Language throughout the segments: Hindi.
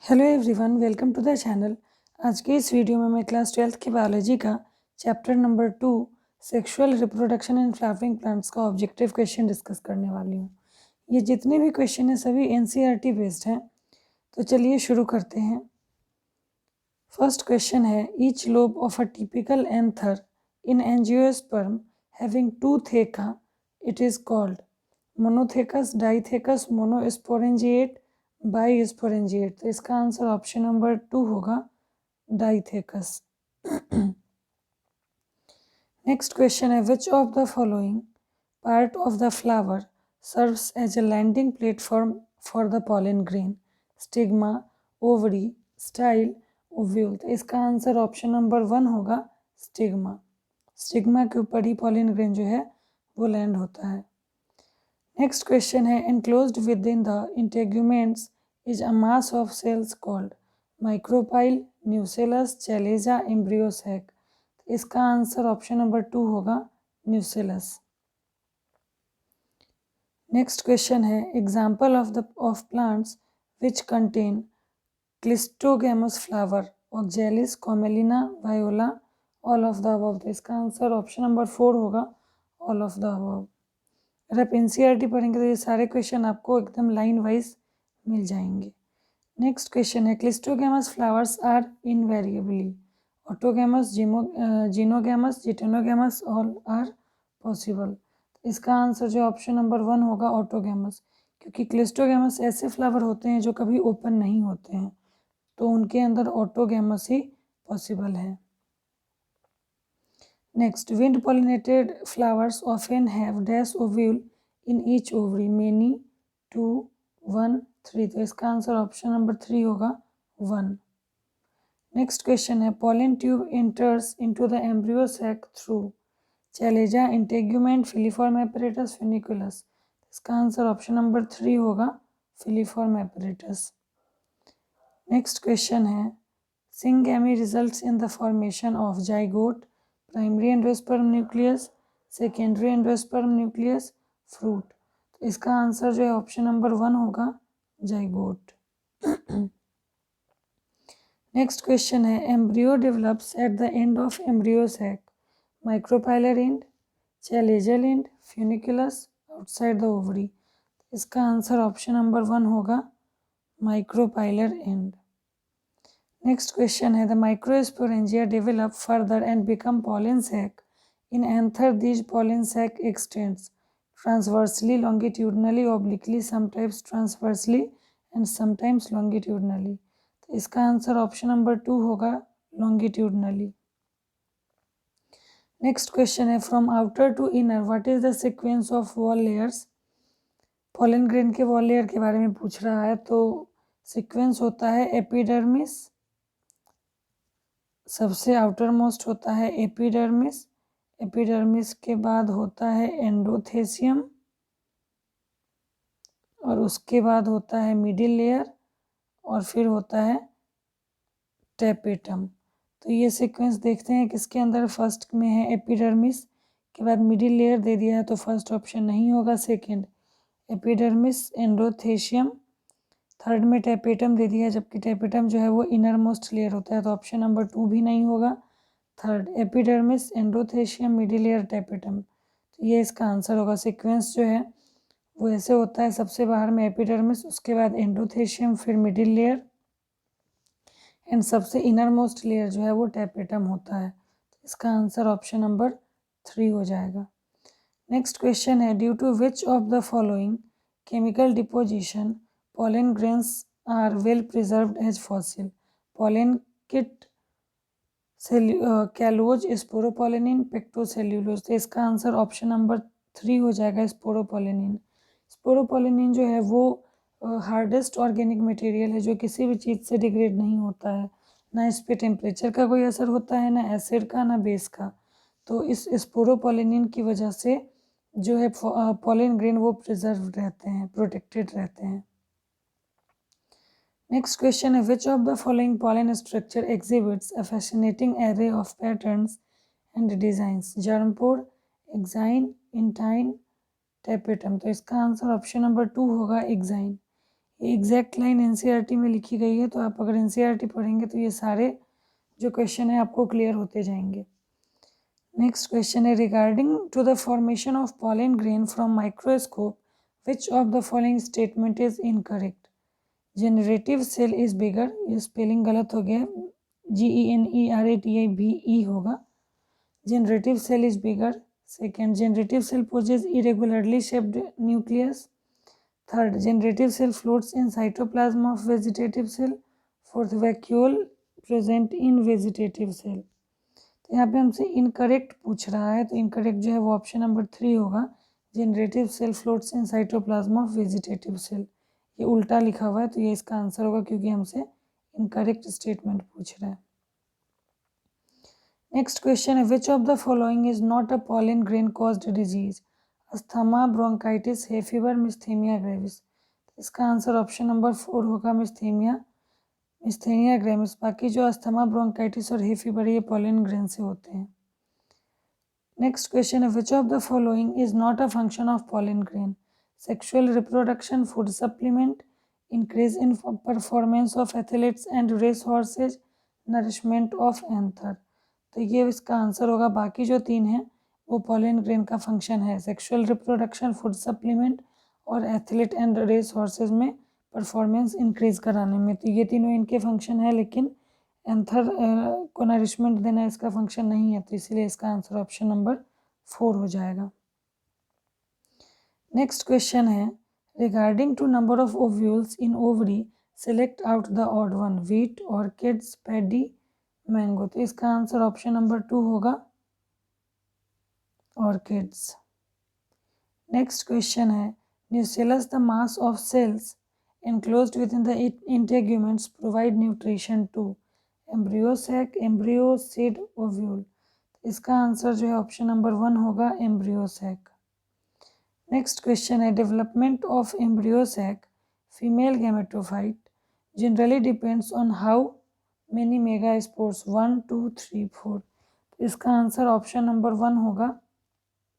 Hello everyone, welcome to the channel. आज के इस वीडियो में मैं क्लास 12th की बायोलॉजी का chapter number 2 sexual reproduction in flowering plants का ऑब्जेक्टिव क्वेश्चन डिस्कस करने वाली हूँ। ये जितने भी क्वेश्चन हैं सभी एनसीईआरटी बेस्ड हैं, तो चलिए शुरू करते हैं। फर्स्ट क्वेश्चन है, each lobe of a typical anther in angiosperm having two theca it is called monothecous, dithecous, monosporangiate, bisporangiate. तो इसका आंसर ऑप्शन नंबर 2 होगा, डाइथेकस। नेक्स्ट क्वेश्चन है, which of the following part of the flower serves as a landing platform for the pollen grain? Stigma, ovary, style, ovule. तो इसका आंसर ऑप्शन नंबर 1 होगा, स्टिग्मा। स्टिग्मा के ऊपर ही पॉलन ग्रेन जो है वो लैंड होता है। नेक्स्ट क्वेश्चन है, enclosed within the integuments is a mass of cells called micropyle, nucellus, chalaza, embryo sac। इसका आंसर ऑप्शन नंबर 2 होगा, nucellus। नेक्स्ट क्वेश्चन है, example of plants which contain cleistogamous flower, oxalis, Commelina, voila, all of the above. तो इसका आंसर ऑप्शन नंबर 4 होगा, ऑल ऑफ द अबव। अगर आप एनसीईआरटी पढ़ेंगे तो ये सारे क्वेश्चन आपको एकदम लाइन वाइज मिल जाएंगे। नेक्स्ट क्वेश्चन है, cleistogamous flowers are invariably autogamous, xenogamous, geitonogamous, all are possible. इसका आंसर जो ऑप्शन नंबर 1 होगा, ऑटोगैमस, क्योंकि क्लिस्टोगैमस ऐसे फ्लावर होते हैं जो कभी ओपन नहीं होते हैं, तो उनके अंदर ऑटोगैमस ही पॉसिबल है। Next, wind pollinated flowers often have dash ovule in each ovary, many, 2, 1, 3। तो इसका आंसर ऑप्शन नंबर 3 होगा, 1। नेक्स्ट क्वेश्चन है, pollen tube enters into the embryo sac through chalaza, integument, filiform apparatus, funiculus। इसका आंसर ऑप्शन नंबर 3 होगा, filiform apparatus। नेक्स्ट क्वेश्चन है, syngamy results in the formation of zygote, primary endosperm nucleus, secondary endosperm nucleus, fruit. तो इसका आंसर जो है ऑप्शन नंबर 1 होगा, जाइगोट। नेक्स्ट क्वेश्चन है, embryo develops at the end of embryo sac, micropylar end, chalazal end, funiculus, outside the ovary. इसका आंसर ऑप्शन नंबर 1 होगा, माइक्रोपाइलर एंड। Next question है, the microsporangia develop further and become pollen sac. In anther, these pollen sac extends transversely, longitudinally, obliquely, sometimes transversely and sometimes longitudinally। तो इसका आंसर ऑप्शन नंबर 2 होगा, longitudinally। नेक्स्ट क्वेश्चन है, from outer to inner what is the sequence of wall layers? Pollen grain के वॉल लेयर के बारे में पूछ रहा है, तो सीक्वेंस होता है एपिडर्मिस, सबसे आउटर मोस्ट होता है एपिडर्मिस, एपिडर्मिस के बाद होता है एंडोथेसियम, और उसके बाद होता है मिडिल लेयर, और फिर होता है टेपेटम। तो ये सीक्वेंस देखते हैं किसके अंदर। फर्स्ट में है एपिडर्मिस, के बाद मिडिल लेयर दे दिया है, तो फर्स्ट ऑप्शन नहीं होगा, सेकेंड। एपिडर्मिस, एंडोथेसियम, थर्ड में टेपेटम दे दिया, जबकि टेपेटम जो है वो इनर मोस्ट लेयर होता है, तो ऑप्शन नंबर 2 भी नहीं होगा। Third, epidermis, endothecium, middle layer, tapetum. तो ये इसका आंसर होगा। सीक्वेंस जो है वो ऐसे होता है, सबसे बाहर में एपिडर्मिस, उसके बाद एंडोथेसियम, फिर मिडिल लेयर, एंड सबसे इनर मोस्ट लेयर जो है वो टेपेटम होता है। तो इसका आंसर ऑप्शन नंबर 3 हो जाएगा। नेक्स्ट क्वेश्चन है, due to which of the following chemical deposition pollen grains are well preserved as fossil? Pollen kit, callose, sporopollenin, pectocellulose. तो इसका आंसर ऑप्शन नंबर 3 हो जाएगा, स्पोरोपोलेनिन। स्पोरोपोलेनिन जो है वो हार्डेस्ट ऑर्गेनिक मटेरियल है जो किसी भी चीज़ से डिग्रेड नहीं होता है, ना इस पे टेम्परेचर का कोई असर होता है, ना एसिड का, ना बेस का। तो इस स्पोरोपोलेनिन की वजह से जो है पोलन ग्रेन वो प्रिजर्व रहते हैं, प्रोटेक्टेड रहते हैं। नेक्स्ट क्वेश्चन है, which of the following pollen structure exhibits a fascinating array of patterns and designs? germpore, exine, intine, tapetum। तो इसका आंसर ऑप्शन नंबर 2 होगा, exine। ये एग्जैक्ट लाइन एनसीईआरटी में लिखी गई है, तो आप अगर एनसीईआरटी पढ़ेंगे तो ये सारे जो क्वेश्चन है आपको क्लियर होते जाएंगे। नेक्स्ट क्वेश्चन है regarding to the formation of pollen grain from microscope which of the following statement is incorrect. Generative cell is bigger, ये स्पेलिंग गलत हो गया, GENERATIVE होगा। Generative cell is bigger. Second, generative cell poses irregularly shaped nucleus. Third, generative cell floats in cytoplasm of vegetative cell. Fourth, vacuole present in vegetative cell. तो यहाँ पे हमसे इनकरेक्ट पूछ रहा है, तो इनकरेक्ट जो है वो ऑप्शन नंबर 3 होगा, generative cell floats in cytoplasm of vegetative cell. ये उल्टा लिखा हुआ है, तो ये इसका आंसर होगा क्योंकि हमसे इनकरेक्ट स्टेटमेंट पूछ रहा है। नेक्स्ट क्वेश्चन है which of the following is not a pollen grain caused disease. Asthma, bronchitis, hay fever, myasthenia gravis. इसका आंसर ऑप्शन नंबर 4 होगा, मिस्थेनिया ग्रेविस। बाकी जो अस्थमा, ब्रोंकाइटिस और हे फीवर ये पॉलन ग्रेन से होते हैं। नेक्स्ट क्वेश्चन है which of the following is not a function of pollen grain. Sexual reproduction, food supplement, increase in performance of athletes and race horses, nourishment of anther. तो ये इसका आंसर होगा, बाकी जो 3 हैं वो पॉलन ग्रेन का फंक्शन है, सेक्सुअल रिप्रोडक्शन, फूड सप्लीमेंट और एथलीट एंड रेस हॉर्सेज में परफॉर्मेंस इंक्रीज कराने में। तो ये तीनों इनके फंक्शन है, लेकिन एंथर को नरिशमेंट देना इसका फंक्शन नहीं है, तो इसलिए इसका आंसर ऑप्शन नंबर 4 हो जाएगा। नेक्स्ट क्वेश्चन है regarding to number of ovules in ovary select out the odd one, wheat, orchids, paddy, mango. तो इसका आंसर ऑप्शन नंबर 2 होगा, ऑर्किड्स। नेक्स्ट क्वेश्चन है nucellus the mass of cells enclosed within the integuments provide nutrition to embryo sac, embryo, seed, ovule। इसका आंसर जो है ऑप्शन नंबर 1 होगा, embryo sac। नेक्स्ट क्वेश्चन है development of embryo sac female gametophyte generally depends on how many megaspores, 1, 2, 3, 4। इसका आंसर ऑप्शन नंबर 1 होगा,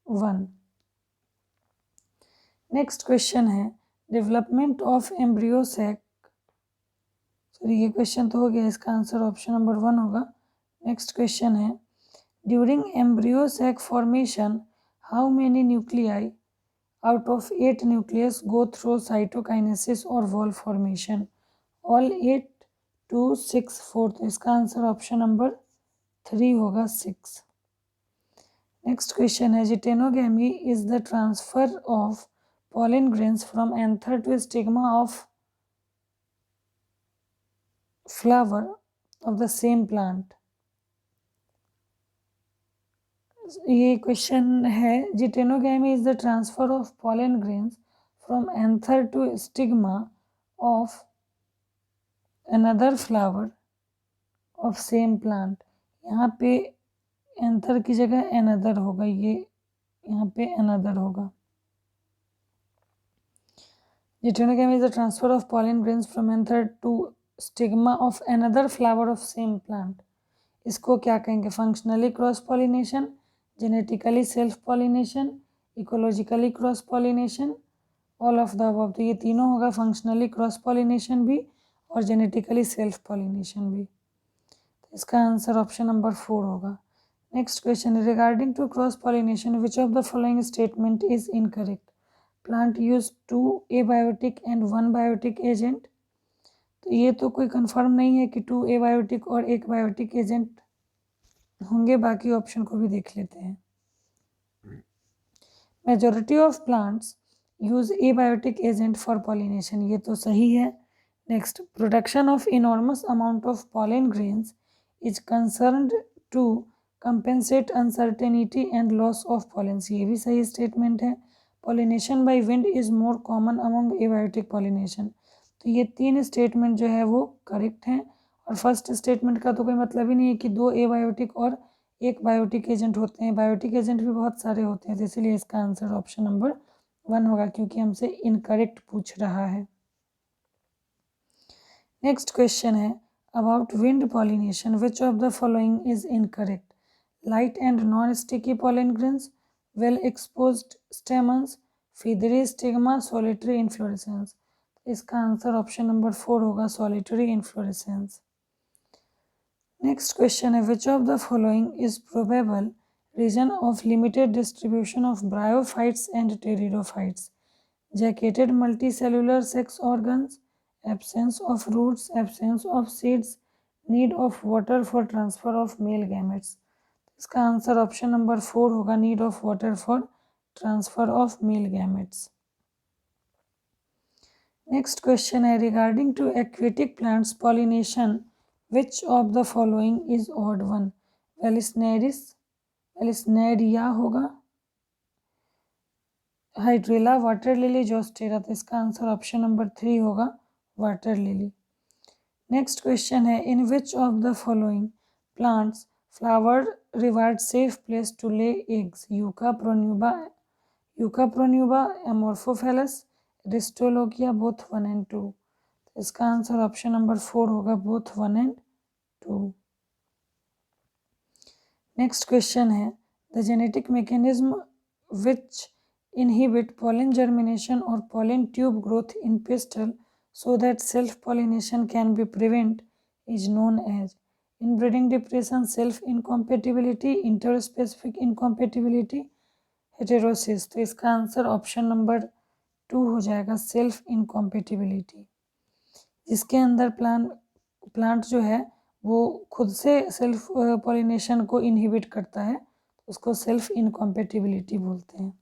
1। नेक्स्ट क्वेश्चन है development of embryo sac, sorry ये क्वेश्चन तो हो गया, इसका आंसर ऑप्शन नंबर 1 होगा। नेक्स्ट क्वेश्चन है during embryo sac formation how many nuclei out of 8 nucleus go through cytokinesis और वॉल फॉर्मेशन, ऑल 8, 2, 6, 4। तो इसका आंसर ऑप्शन नंबर 3 होगा, 6। नेक्स्ट क्वेश्चन है geitonogamy is the transfer of pollen grains from anther to stigma of flower of the same plant। ये क्वेश्चन है geitonogamy is the transfer of pollen grains from anther to stigma of another flower of same plant। यहाँ पे anther की जगह another होगा, ये यहाँ पे another होगा। Geitonogamy is the transfer of pollen grains from anther to stigma of another flower of same plant। इसको क्या कहेंगे, functionally cross pollination, genetically self pollination, ecologically cross pollination, all of the above. तो ये तीनों होगा, फंक्शनली क्रॉस पॉलिनेशन भी और जेनेटिकली सेल्फ पॉलिनेशन भी। तो इसका आंसर ऑप्शन नंबर 4 होगा। Next question regarding to cross pollination which of the following statement is incorrect. Plant use 2 abiotic and 1 biotic agent. तो ये तो कोई कंफर्म नहीं है कि 2 एबायोटिक और 1 बायोटिक एजेंट होंगे, बाकी ऑप्शन को भी देख लेते हैं। Majority of plants use abiotic agent for pollination, ये तो सही है। Next production of enormous amount of pollen grains is concerned to compensate uncertainty and loss of pollens, ये भी सही स्टेटमेंट है। Pollination by wind is more common among abiotic pollination. तो ये 3 स्टेटमेंट जो है वो करेक्ट हैं। और फर्स्ट स्टेटमेंट का तो कोई मतलब ही नहीं है कि 2 एबायोटिक और 1 बायोटिक एजेंट होते हैं, बायोटिक एजेंट भी बहुत सारे होते हैं, तो इसीलिए इसका आंसर ऑप्शन नंबर 1 होगा, क्योंकि हमसे इनकरेक्ट पूछ रहा है। नेक्स्ट क्वेश्चन है about wind pollination which of the following is incorrect. Light and non sticky pollen grains, well exposed stamens, feathery stigma, solitary inflorescence। इसका आंसर ऑप्शन नंबर 4 होगा, सॉलिटरी इन्फ्लोरेसेंस। नेक्स्ट क्वेश्चन है, which of the following is probable reason of limited distribution of bryophytes and pteridophytes? Jacketed multicellular sex organs, absence of roots, absence of seeds, need of water for transfer of male gametes। इसका आंसर ऑप्शन नंबर 4 होगा, need of water for transfer of male gametes. Next question है, regarding to aquatic plants pollination which of the following is odd one? Vallisneris, Vallisneria होगा, हाइड्रेला, वाटर लिली, जोस्टेरा। तो इसका आंसर ऑप्शन नंबर 3 होगा, वाटर लिली। नेक्स्ट क्वेश्चन है, in which of the following plants flower reward safe place to lay eggs? Yucca Pronuba, Amorphophallus, Aristolochia, both 1 and 2। इसका आंसर ऑप्शन नंबर 4 होगा, बोथ 1 एंड 2। नेक्स्ट क्वेश्चन है, the genetic mechanism which inhibit pollen germination or pollen tube growth in pistil so that self-pollination can be prevented is known as inbreeding depression, self-incompatibility, interspecific incompatibility, heterosis। तो इसका आंसर ऑप्शन नंबर 2 हो जाएगा, सेल्फ इनकॉम्पेटिबिलिटी, जिसके अंदर प्लांट जो है वो खुद से सेल्फ पॉलिनेशन को इनहिबिट करता है, उसको सेल्फ इनकॉम्पेटिबिलिटी बोलते हैं।